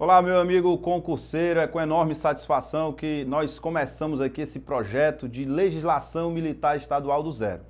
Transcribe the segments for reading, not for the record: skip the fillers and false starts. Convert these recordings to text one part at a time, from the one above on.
Olá, meu amigo concurseiro, é com enorme satisfação que nós começamos aqui esse projeto de legislação militar estadual do zero.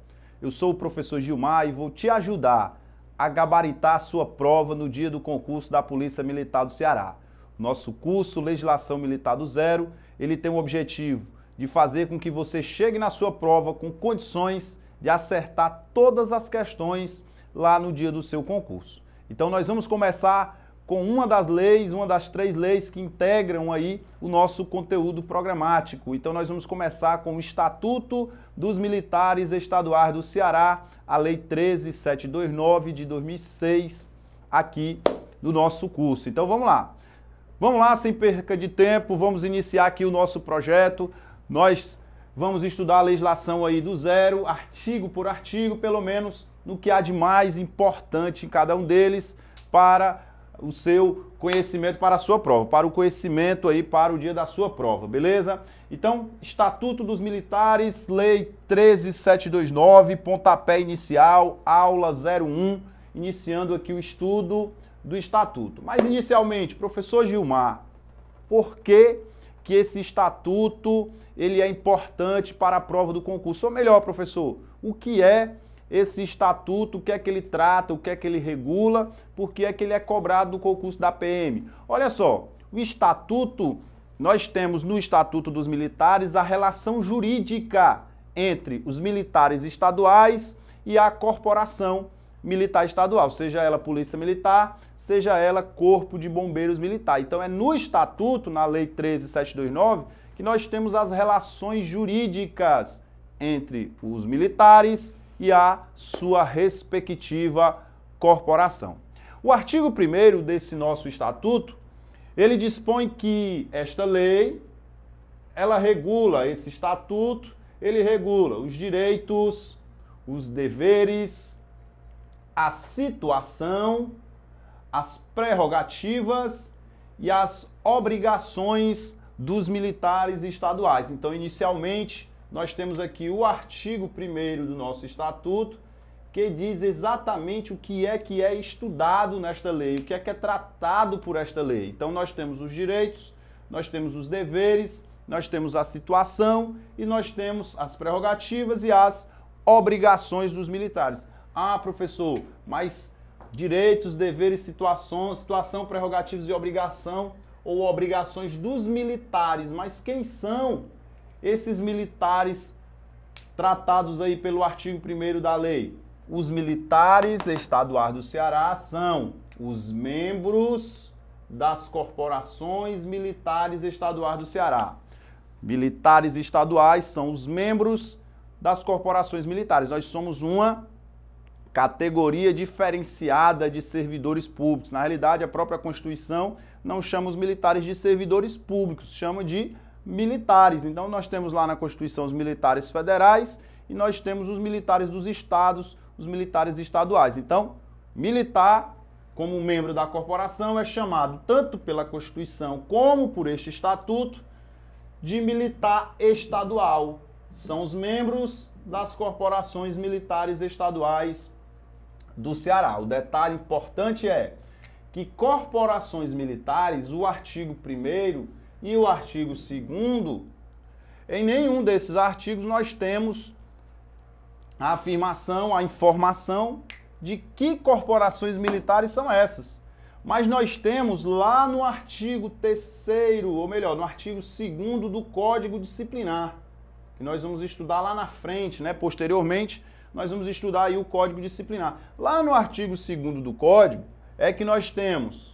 Eu sou o professor Gilmar e vou te ajudar a gabaritar a sua prova no dia do concurso da Polícia Militar do Ceará. Nosso curso Legislação Militar do Zero, ele tem o objetivo de fazer com que você chegue na sua prova com condições de acertar todas as questões lá no dia do seu concurso. Então nós vamos começar com uma das leis, uma das 3 leis que integram aí o nosso conteúdo programático. Então nós vamos começar com o Estatuto dos Militares Estaduais do Ceará, a Lei 13729 de 2006, aqui do nosso curso. Então vamos lá. Vamos lá, sem perca de tempo, vamos iniciar aqui o nosso projeto. Nós vamos estudar a legislação aí do zero, artigo por artigo, pelo menos no que há de mais importante em cada um deles para o seu conhecimento, para a sua prova, para o conhecimento aí para o dia da sua prova, beleza? Então, Estatuto dos Militares, Lei 13729, pontapé inicial, aula 01, iniciando aqui o estudo do Estatuto. Mas inicialmente, professor Gilmar, por que esse Estatuto ele é importante para a prova do concurso? Ou melhor, professor, o que é esse estatuto, o que é que ele trata, o que é que ele regula, por que é que ele é cobrado do concurso da PM? Olha só, o estatuto, nós temos no Estatuto dos Militares a relação jurídica entre os militares estaduais e a corporação militar estadual, seja ela Polícia Militar, seja ela Corpo de Bombeiros Militar. Então é no estatuto, na Lei 13729, que nós temos as relações jurídicas entre os militares e a sua respectiva corporação. O artigo 1º desse nosso estatuto, ele dispõe que esta lei, ela regula esse estatuto, ele regula os direitos, os deveres, a situação, as prerrogativas e as obrigações dos militares estaduais. Então, inicialmente, nós temos aqui o artigo 1º do nosso estatuto, que diz exatamente o que é estudado nesta lei, o que é tratado por esta lei. Então nós temos os direitos, nós temos os deveres, nós temos a situação e nós temos as prerrogativas e as obrigações dos militares. Ah, professor, mas direitos, deveres, situação, prerrogativas e obrigação ou obrigações dos militares, mas quem são esses militares tratados aí pelo artigo 1º da lei? Os militares estaduais do Ceará são os membros das corporações militares estaduais do Ceará. Militares estaduais são os membros das corporações militares. Nós somos uma categoria diferenciada de servidores públicos. Na realidade, a própria Constituição não chama os militares de servidores públicos, chama de militares. Então nós temos lá na Constituição os militares federais e nós temos os militares dos estados, os militares estaduais. Então, militar, como membro da corporação, é chamado tanto pela Constituição como por este estatuto de militar estadual. São os membros das corporações militares estaduais do Ceará. O detalhe importante é que corporações militares, o artigo 1º e o artigo 2º, em nenhum desses artigos nós temos a afirmação, a informação de que corporações militares são essas. Mas nós temos lá no artigo 3º, ou melhor, no artigo 2º do Código Disciplinar, que nós vamos estudar lá na frente, né? Posteriormente, nós vamos estudar aí o Código Disciplinar. Lá no artigo 2º do Código é que nós temos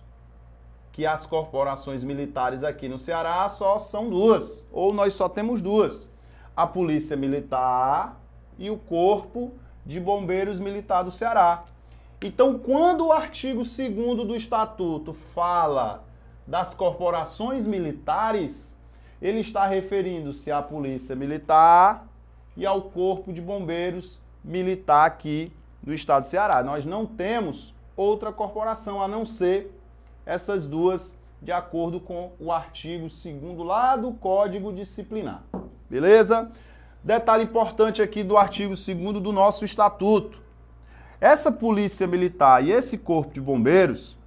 que as corporações militares aqui no Ceará só são 2, ou nós só temos 2. A Polícia Militar e o Corpo de Bombeiros Militar do Ceará. Então, quando o artigo 2º do Estatuto fala das corporações militares, ele está referindo-se à Polícia Militar e ao Corpo de Bombeiros Militar aqui do Estado do Ceará. Nós não temos outra corporação a não ser essas 2, de acordo com o artigo 2º lá do Código Disciplinar. Beleza? Detalhe importante aqui do artigo 2º do nosso estatuto. Essa polícia militar e esse corpo de bombeiros,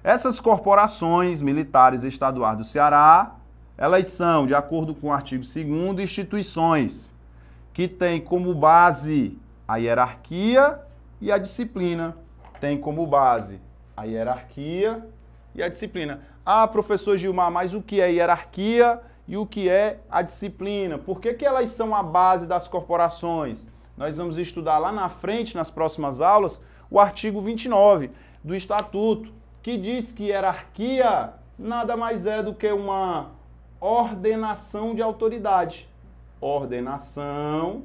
Essas corporações militares estaduais do Ceará, elas são, de acordo com o artigo 2º, instituições que têm como base a hierarquia e a disciplina. Tem como base a hierarquia e a disciplina. Ah, professor Gilmar, mas o que é hierarquia e o que é a disciplina? Por que elas são a base das corporações? Nós vamos estudar lá na frente, nas próximas aulas, o artigo 29 do Estatuto, que diz que hierarquia nada mais é do que uma ordenação de autoridade. Ordenação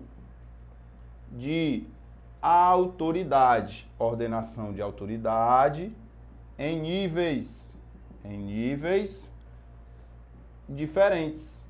de autoridade. Ordenação de autoridade em níveis diferentes.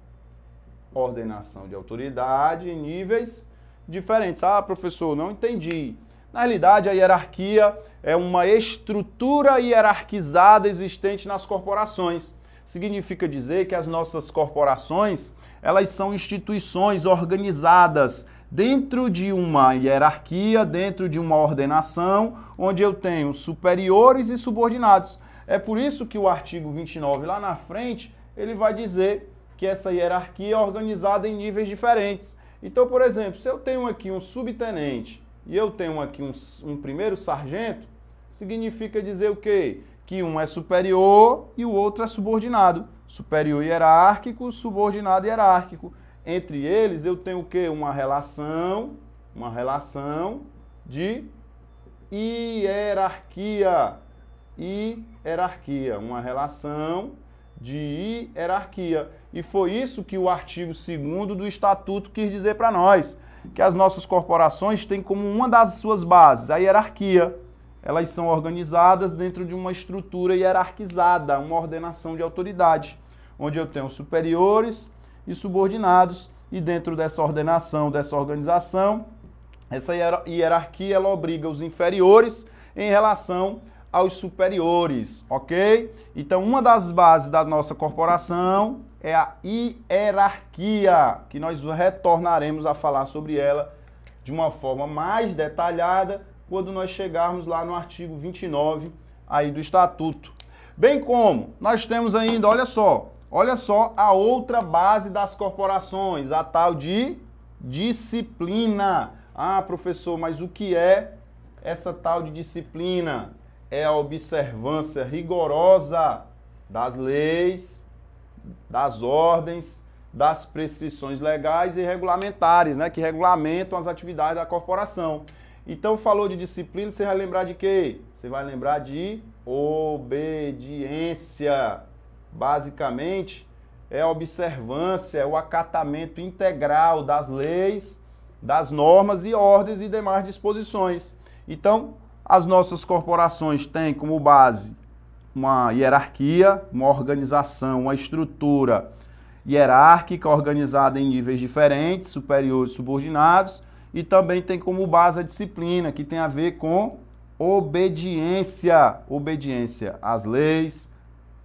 Ordenação de autoridade em níveis diferentes. Ah, professor, não entendi. Na realidade, a hierarquia é uma estrutura hierarquizada existente nas corporações. Significa dizer que as nossas corporações, elas são instituições organizadas dentro de uma hierarquia, dentro de uma ordenação, onde eu tenho superiores e subordinados. É por isso que o artigo 29, lá na frente, ele vai dizer que essa hierarquia é organizada em níveis diferentes. Então, por exemplo, se eu tenho aqui um subtenente e eu tenho aqui um primeiro sargento, significa dizer o quê? Que um é superior e o outro é subordinado. Superior hierárquico, subordinado hierárquico. Entre eles eu tenho o quê? Uma relação de hierarquia. Uma relação de hierarquia. E foi isso que o artigo 2º do Estatuto quis dizer para nós, que as nossas corporações têm como uma das suas bases a hierarquia. Elas são organizadas dentro de uma estrutura hierarquizada, uma ordenação de autoridade, onde eu tenho superiores e subordinados, e dentro dessa ordenação, dessa organização, essa hierarquia ela obriga os inferiores em relação aos superiores, ok? Então, uma das bases da nossa corporação é a hierarquia, que nós retornaremos a falar sobre ela de uma forma mais detalhada quando nós chegarmos lá no artigo 29 aí do Estatuto. Bem como nós temos ainda, olha só a outra base das corporações, a tal de disciplina. Ah, professor, mas o que é essa tal de disciplina? É a observância rigorosa das leis, das ordens, das prescrições legais e regulamentares, né, que regulamentam as atividades da corporação. Então, falou de disciplina, você vai lembrar de quê? Você vai lembrar de obediência. Basicamente, é a observância, é o acatamento integral das leis, das normas e ordens e demais disposições. Então, as nossas corporações têm como base uma hierarquia, uma organização, uma estrutura hierárquica organizada em níveis diferentes, superiores e subordinados, e também tem como base a disciplina, que tem a ver com obediência. Obediência às leis,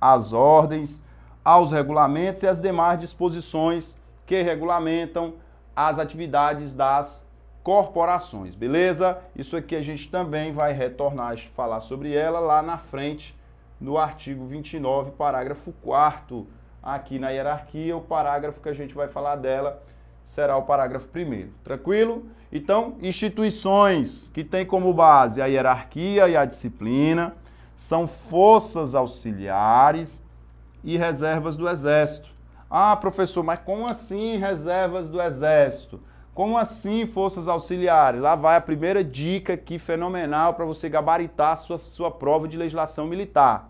às ordens, aos regulamentos e às demais disposições que regulamentam as atividades das corporações, beleza? Isso aqui a gente também vai retornar a falar sobre ela lá na frente, no artigo 29, parágrafo 4º. Aqui na hierarquia, o parágrafo que a gente vai falar dela será o parágrafo 1º. Tranquilo? Então, instituições que têm como base a hierarquia e a disciplina são forças auxiliares e reservas do Exército. Ah, professor, mas como assim reservas do Exército? Como assim forças auxiliares? Lá vai a primeira dica aqui fenomenal para você gabaritar a sua prova de legislação militar.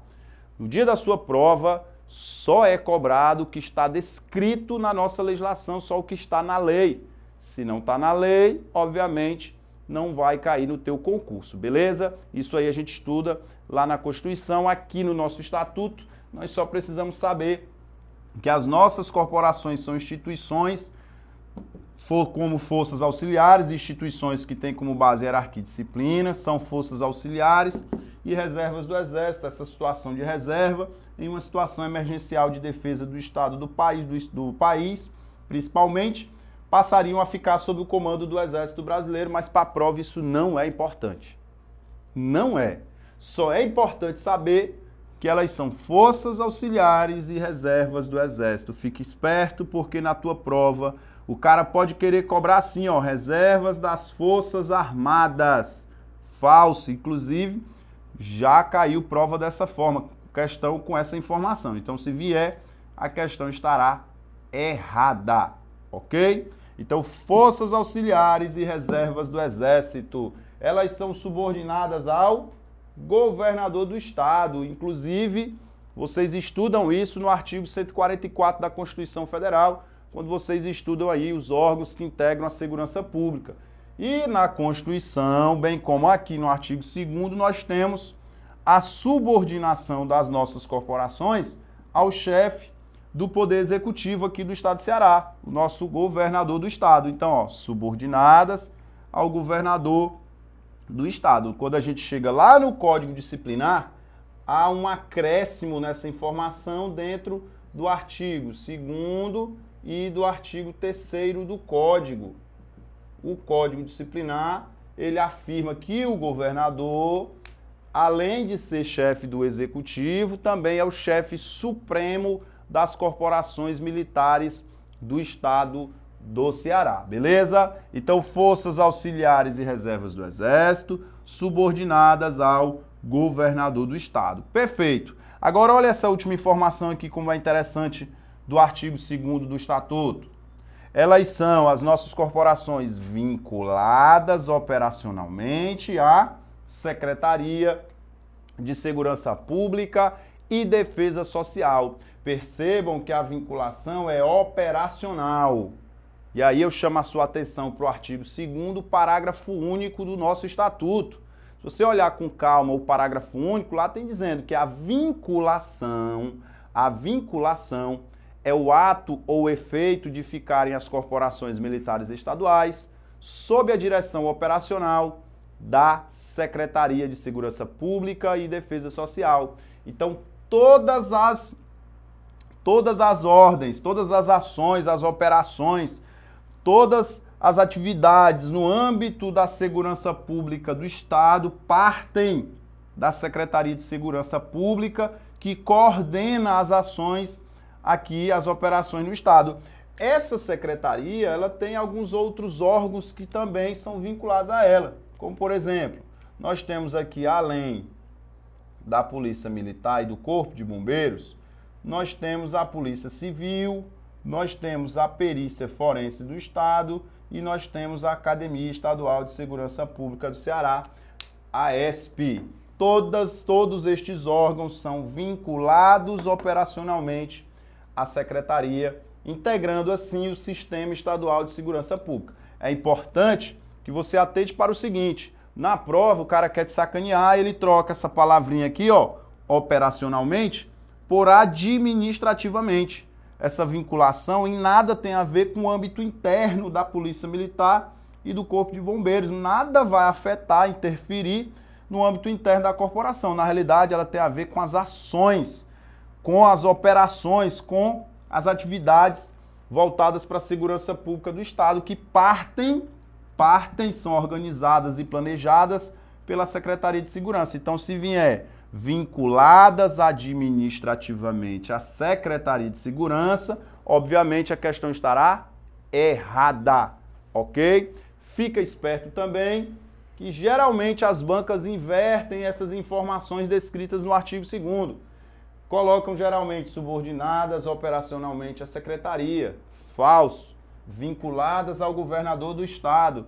No dia da sua prova, só é cobrado o que está descrito na nossa legislação, só o que está na lei. Se não está na lei, obviamente, não vai cair no teu concurso, beleza? Isso aí a gente estuda lá na Constituição, aqui no nosso Estatuto. Nós só precisamos saber que as nossas corporações são instituições como forças auxiliares, instituições que têm como base hierarquia e disciplina, são forças auxiliares e reservas do Exército. Essa situação de reserva em uma situação emergencial de defesa do Estado do país, principalmente, passariam a ficar sob o comando do Exército Brasileiro, mas para a prova isso não é importante. Não é. Só é importante saber que elas são forças auxiliares e reservas do Exército. Fique esperto, porque na tua prova o cara pode querer cobrar assim, ó, reservas das Forças Armadas. Falso, inclusive, já caiu prova dessa forma, questão com essa informação. Então, se vier, a questão estará errada, ok? Então, forças auxiliares e reservas do Exército, elas são subordinadas ao governador do estado. Inclusive, vocês estudam isso no artigo 144 da Constituição Federal, quando vocês estudam aí os órgãos que integram a segurança pública. E na Constituição, bem como aqui no artigo 2º, nós temos a subordinação das nossas corporações ao chefe do Poder Executivo aqui do estado de Ceará, o nosso governador do estado. Então, ó, subordinadas ao governador do estado. Quando a gente chega lá no Código Disciplinar, há um acréscimo nessa informação dentro do artigo 2º e do artigo 3º do Código. O Código Disciplinar, ele afirma que o governador, além de ser chefe do Executivo, também é o chefe supremo das corporações militares do estado do Ceará, beleza? Então, forças auxiliares e reservas do Exército, subordinadas ao governador do estado. Perfeito. Agora, olha essa última informação aqui, como é interessante, do artigo 2º do Estatuto. Elas são as nossas corporações vinculadas operacionalmente à Secretaria de Segurança Pública e Defesa Social. Percebam que a vinculação é operacional. E aí eu chamo a sua atenção para o artigo 2º, parágrafo único do nosso Estatuto. Se você olhar com calma o parágrafo único, lá tem dizendo que a vinculação é o ato ou efeito de ficarem as corporações militares estaduais sob a direção operacional da Secretaria de Segurança Pública e Defesa Social. Então, todas as ordens, todas as ações, as operações, todas as atividades no âmbito da segurança pública do Estado partem da Secretaria de Segurança Pública, que coordena as ações aqui, as operações no Estado. Essa secretaria, ela tem alguns outros órgãos que também são vinculados a ela, como por exemplo, nós temos aqui, além da Polícia Militar e do Corpo de Bombeiros, nós temos a Polícia Civil, nós temos a Perícia Forense do Estado e nós temos a Academia Estadual de Segurança Pública do Ceará, a ESP. Todos estes órgãos são vinculados operacionalmente à Secretaria, integrando assim o Sistema Estadual de Segurança Pública. É importante que você atente para o seguinte, na prova o cara quer te sacanear, ele troca essa palavrinha aqui, ó, operacionalmente, por administrativamente. Essa vinculação em nada tem a ver com o âmbito interno da Polícia Militar e do Corpo de Bombeiros. Nada vai afetar, interferir no âmbito interno da corporação. Na realidade, ela tem a ver com as ações, com as operações, com as atividades voltadas para a segurança pública do Estado, que partem, são organizadas e planejadas pela Secretaria de Segurança. Então, se vier vinculadas administrativamente à Secretaria de Segurança, obviamente a questão estará errada, ok? Fica esperto também que geralmente as bancas invertem essas informações descritas no artigo 2º. Colocam geralmente subordinadas operacionalmente à Secretaria, falso. Vinculadas ao governador do Estado,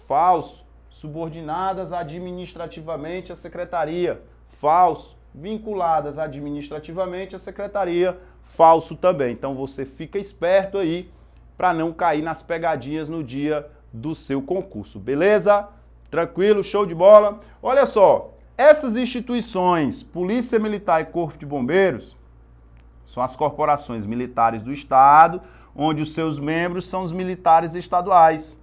falso. Subordinadas administrativamente à Secretaria, falso. Vinculadas administrativamente à Secretaria, falso também. Então você fica esperto aí para não cair nas pegadinhas no dia do seu concurso, beleza? Tranquilo, show de bola? Olha só, essas instituições, Polícia Militar e Corpo de Bombeiros, são as corporações militares do Estado, onde os seus membros são os militares estaduais.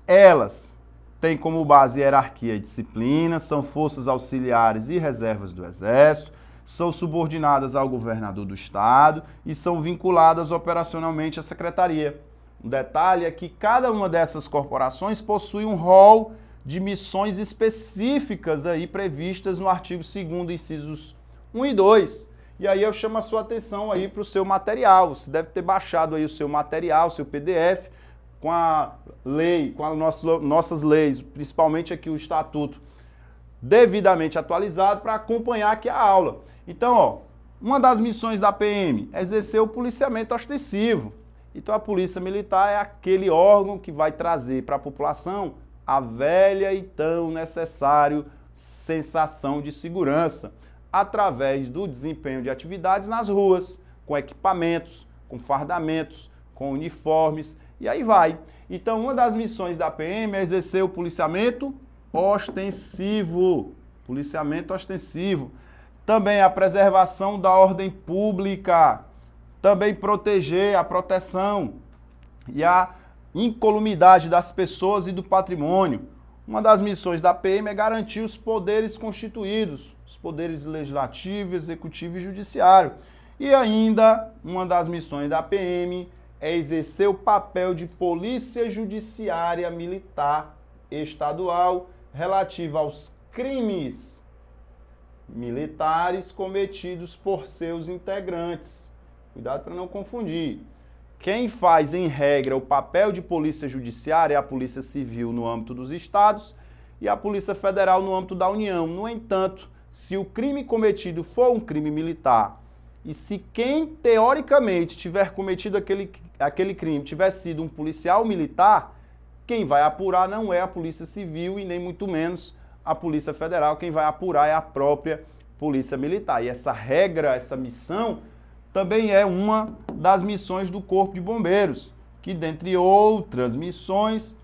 Elas têm como base hierarquia e disciplina, são forças auxiliares e reservas do Exército, são subordinadas ao governador do Estado e são vinculadas operacionalmente à Secretaria. Um detalhe é que cada uma dessas corporações possui um rol de missões específicas aí previstas no artigo 2º, incisos 1 e 2. E aí eu chamo a sua atenção aí para o seu material. Você deve ter baixado aí o seu material, o seu PDF, com a lei, com as nossas leis, principalmente aqui o Estatuto, devidamente atualizado para acompanhar aqui a aula. Então, ó, uma das missões da PM é exercer o policiamento ostensivo. Então, a Polícia Militar é aquele órgão que vai trazer para a população a velha e tão necessária sensação de segurança, através do desempenho de atividades nas ruas, com equipamentos, com fardamentos, com uniformes, e aí vai. Então, uma das missões da PM é exercer o policiamento ostensivo. Policiamento ostensivo. Também a preservação da ordem pública. Também proteger a proteção e a incolumidade das pessoas e do patrimônio. Uma das missões da PM é garantir os poderes constituídos, os poderes legislativo, executivo e judiciário. E ainda, uma das missões da PM é exercer o papel de polícia judiciária militar estadual relativa aos crimes militares cometidos por seus integrantes. Cuidado para não confundir. Quem faz, em regra, o papel de polícia judiciária é a Polícia Civil no âmbito dos estados e a Polícia Federal no âmbito da União. No entanto, se o crime cometido for um crime militar e se quem, teoricamente, tiver cometido aquele crime tiver sido um policial militar, quem vai apurar não é a Polícia Civil e nem muito menos a Polícia Federal. Quem vai apurar é a própria Polícia Militar. E essa regra, essa missão, também é uma das missões do Corpo de Bombeiros, que, dentre outras missões,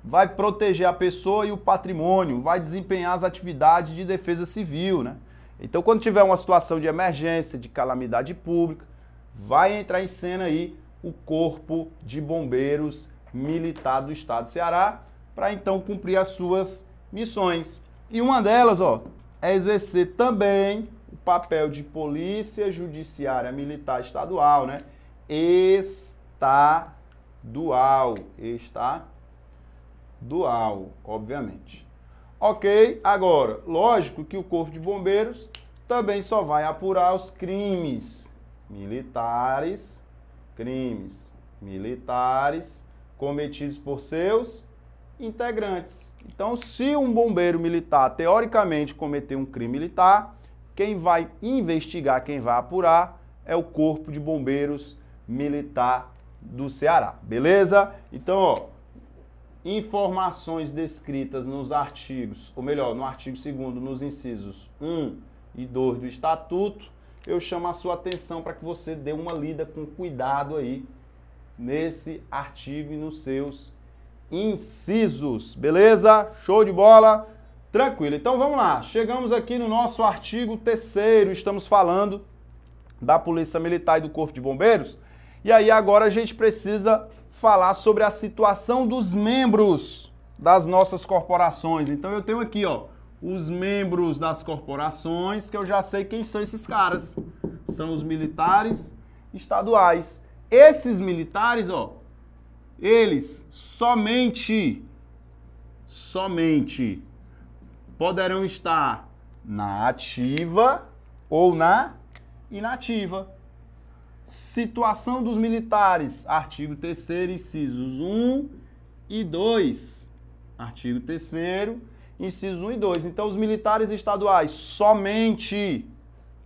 vai proteger a pessoa e o patrimônio, vai desempenhar as atividades de defesa civil, né? Então, quando tiver uma situação de emergência, de calamidade pública, vai entrar em cena aí o Corpo de Bombeiros Militar do Estado do Ceará, para então cumprir as suas missões. E uma delas, ó, é exercer também o papel de Polícia Judiciária Militar Estadual, né? Estadual, obviamente. Ok, agora, lógico que o Corpo de Bombeiros também só vai apurar os crimes militares cometidos por seus integrantes. Então, se um bombeiro militar, teoricamente, cometer um crime militar, quem vai investigar, quem vai apurar, é o Corpo de Bombeiros Militar do Ceará. Beleza? Então, ó, informações descritas nos artigos, ou melhor, no artigo 2º, nos incisos 1 e 2 do Estatuto, eu chamo a sua atenção para que você dê uma lida com cuidado aí nesse artigo e nos seus incisos. Beleza? Show de bola? Tranquilo. Então vamos lá. Chegamos aqui no nosso artigo 3º, estamos falando da Polícia Militar e do Corpo de Bombeiros. E aí agora a gente precisa falar sobre a situação dos membros das nossas corporações. Então eu tenho aqui, ó, os membros das corporações, que eu já sei quem são esses caras. São os militares estaduais. Esses militares, ó, eles somente poderão estar na ativa ou na inativa. Situação dos militares, artigo 3º, incisos 1 e 2. Artigo 3º, incisos 1 e 2. Então, os militares estaduais somente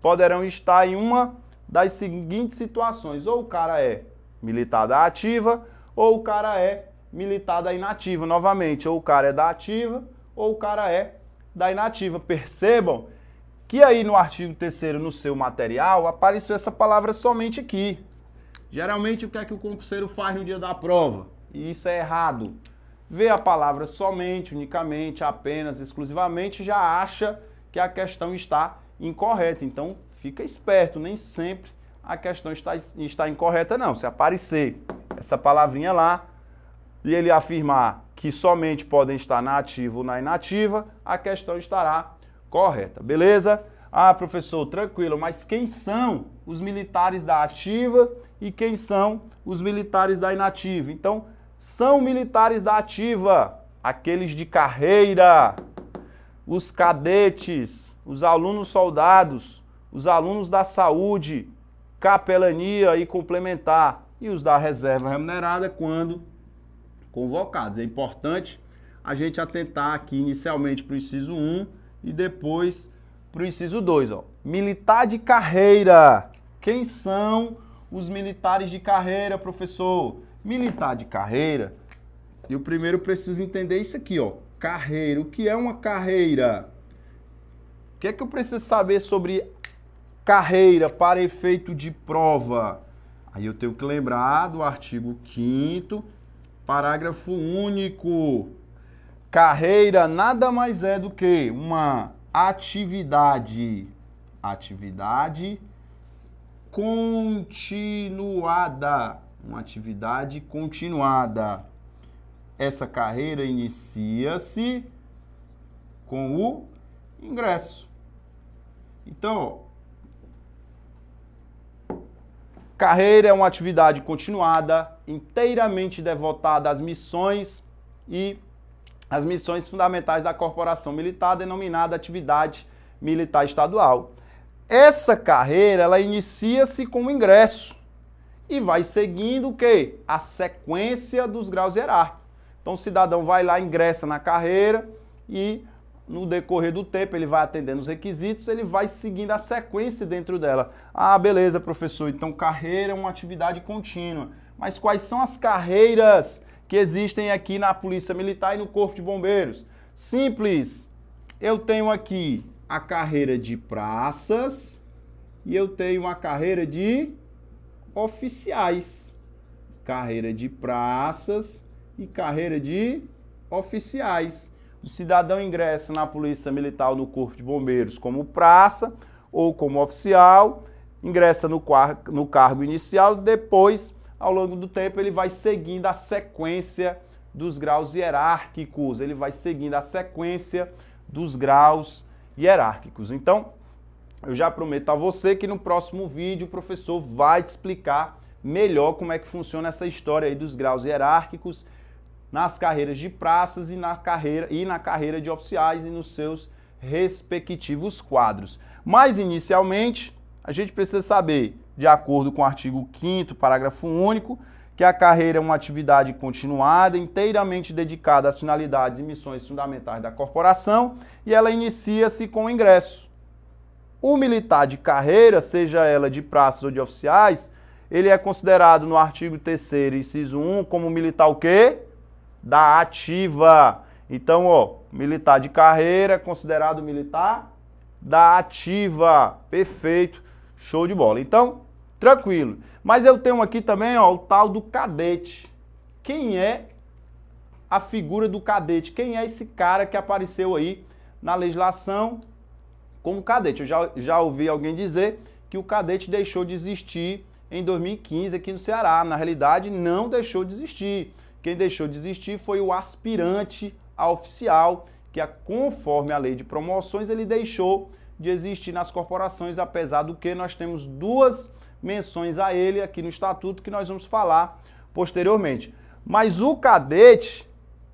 poderão estar em uma das seguintes situações. Ou o cara é militar da ativa, ou o cara é militar da inativa. Novamente, ou o cara é da ativa, ou o cara é da inativa. Percebam que aí no artigo 3º, no seu material, apareceu essa palavra somente aqui. Geralmente, o que é que o concurseiro faz no dia da prova? E isso é errado. Vê a palavra somente, unicamente, apenas, exclusivamente, já acha que a questão está incorreta. Então, fica esperto, nem sempre a questão está incorreta, não. Se aparecer essa palavrinha lá e ele afirmar que somente podem estar na ativa ou na inativa, a questão estará correta, beleza? Ah, professor, tranquilo, mas quem são os militares da ativa e quem são os militares da inativa? Então, são militares da ativa, aqueles de carreira, os cadetes, os alunos soldados, os alunos da saúde, capelania e complementar, e os da reserva remunerada quando convocados. É importante a gente atentar aqui inicialmente para o inciso 1 e depois para o inciso 2. Ó. Militar de carreira. Quem são os militares de carreira, professor? Militar de carreira, eu primeiro preciso entender isso aqui, ó. Carreira. O que é uma carreira? O que é que eu preciso saber sobre carreira para efeito de prova? Aí eu tenho que lembrar do artigo 5º, parágrafo único. Carreira nada mais é do que uma atividade continuada. Uma atividade continuada. Essa carreira inicia-se com o ingresso. Então, carreira é uma atividade continuada, inteiramente devotada às missões e às missões fundamentais da corporação militar, denominada atividade militar estadual. Essa carreira, ela inicia-se com o ingresso e vai seguindo o quê? A sequência dos graus hierárquicos. Então, o cidadão vai lá, ingressa na carreira e, no decorrer do tempo, ele vai atendendo os requisitos, ele vai seguindo a sequência dentro dela. Ah, beleza, professor, então carreira é uma atividade contínua. Mas quais são as carreiras que existem aqui na Polícia Militar e no Corpo de Bombeiros? Simples. Eu tenho aqui a carreira de praças e eu tenho a carreira de oficiais. Carreira de praças e carreira de oficiais. O cidadão ingressa na Polícia Militar ou no Corpo de Bombeiros como praça ou como oficial, ingressa no cargo inicial, depois, ao longo do tempo, ele vai seguindo a sequência dos graus hierárquicos, ele vai seguindo a sequência dos graus hierárquicos. Então, eu já prometo a você que no próximo vídeo o professor vai te explicar melhor como é que funciona essa história aí dos graus hierárquicos nas carreiras de praças e na carreira de oficiais e nos seus respectivos quadros. Mas, inicialmente, a gente precisa saber, de acordo com o artigo 5º, parágrafo único, que a carreira é uma atividade continuada, inteiramente dedicada às finalidades e missões fundamentais da corporação, e ela inicia-se com o ingresso. O militar de carreira, seja ela de praças ou de oficiais, ele é considerado no artigo 3º, inciso 1, como militar o quê? Da ativa. Então, ó, militar de carreira é considerado militar da ativa. Perfeito, show de bola. Então, tranquilo. Mas eu tenho aqui também, ó, o tal do cadete. Quem é a figura do cadete? Quem é esse cara que apareceu aí na legislação como cadete? Eu já ouvi alguém dizer que o cadete deixou de existir em 2015 aqui no Ceará. Na realidade, não deixou de existir. Quem deixou de existir foi o aspirante a oficial, que conforme a lei de promoções, ele deixou de existir nas corporações, apesar do que nós temos duas menções a ele aqui no Estatuto, que nós vamos falar posteriormente. Mas o cadete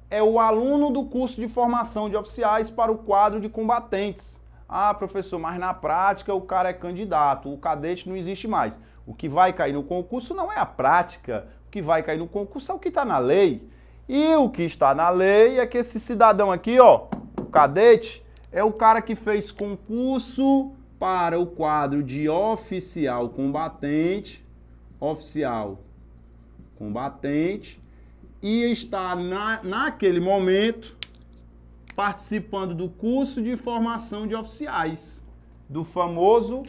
é o aluno do curso de formação de oficiais para o quadro de combatentes. Ah, professor, mas na prática o cara é candidato, o cadete não existe mais. O que vai cair no concurso não é a prática, o que vai cair no concurso é o que está na lei. E o que está na lei é que esse cidadão aqui, ó, o cadete, é o cara que fez concurso para o quadro de oficial combatente, e está naquele momento participando do curso de formação de oficiais, do famoso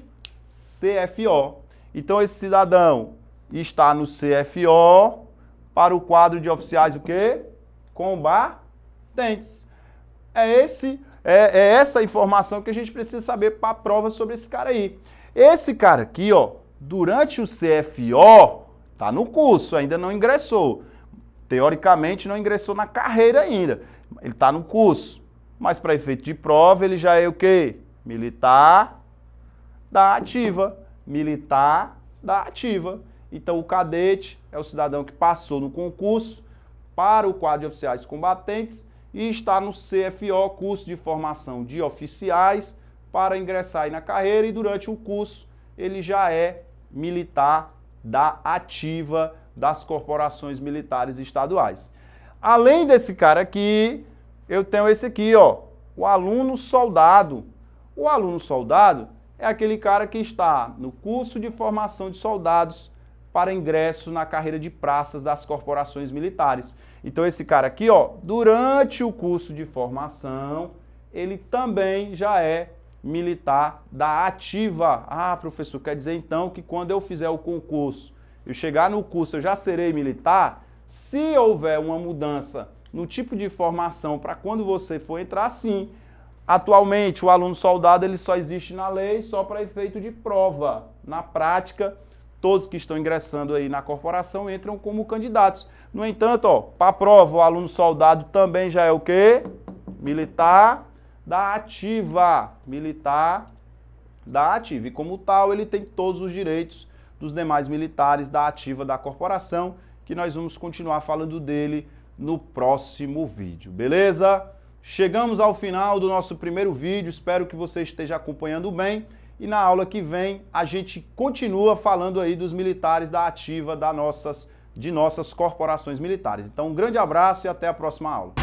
CFO. Então esse cidadão está no CFO para o quadro de oficiais o quê? Combatentes. É essa informação que a gente precisa saber para a prova sobre esse cara aí. Esse cara aqui, ó, durante o CFO, tá no curso, ainda não ingressou. Teoricamente não ingressou na carreira ainda. Ele está no curso. Mas para efeito de prova, ele já é o quê? Militar da ativa. Militar da ativa. Então o cadete é o cidadão que passou no concurso para o quadro de oficiais combatentes e está no CFO, curso de formação de oficiais, para ingressar aí na carreira e durante o curso ele já é militar da ativa das corporações militares estaduais. Além desse cara aqui, eu tenho esse aqui, ó, o aluno soldado. O aluno soldado é aquele cara que está no curso de formação de soldados para ingresso na carreira de praças das corporações militares. Então esse cara aqui, ó, durante o curso de formação, ele também já é militar da ativa. Ah, professor, quer dizer então que quando eu fizer o concurso, eu chegar no curso, eu já serei militar? Se houver uma mudança no tipo de formação para quando você for entrar, sim. Atualmente, o aluno soldado ele só existe na lei só para efeito de prova. Na prática, todos que estão ingressando aí na corporação entram como candidatos. No entanto, ó, para a prova, o aluno soldado também já é o quê? Militar da ativa. Militar da ativa. E como tal, ele tem todos os direitos dos demais militares da ativa da corporação, que nós vamos continuar falando dele no próximo vídeo, beleza? Chegamos ao final do nosso primeiro vídeo, espero que você esteja acompanhando bem e na aula que vem a gente continua falando aí dos militares da ativa de nossas corporações militares. Então um grande abraço e até a próxima aula.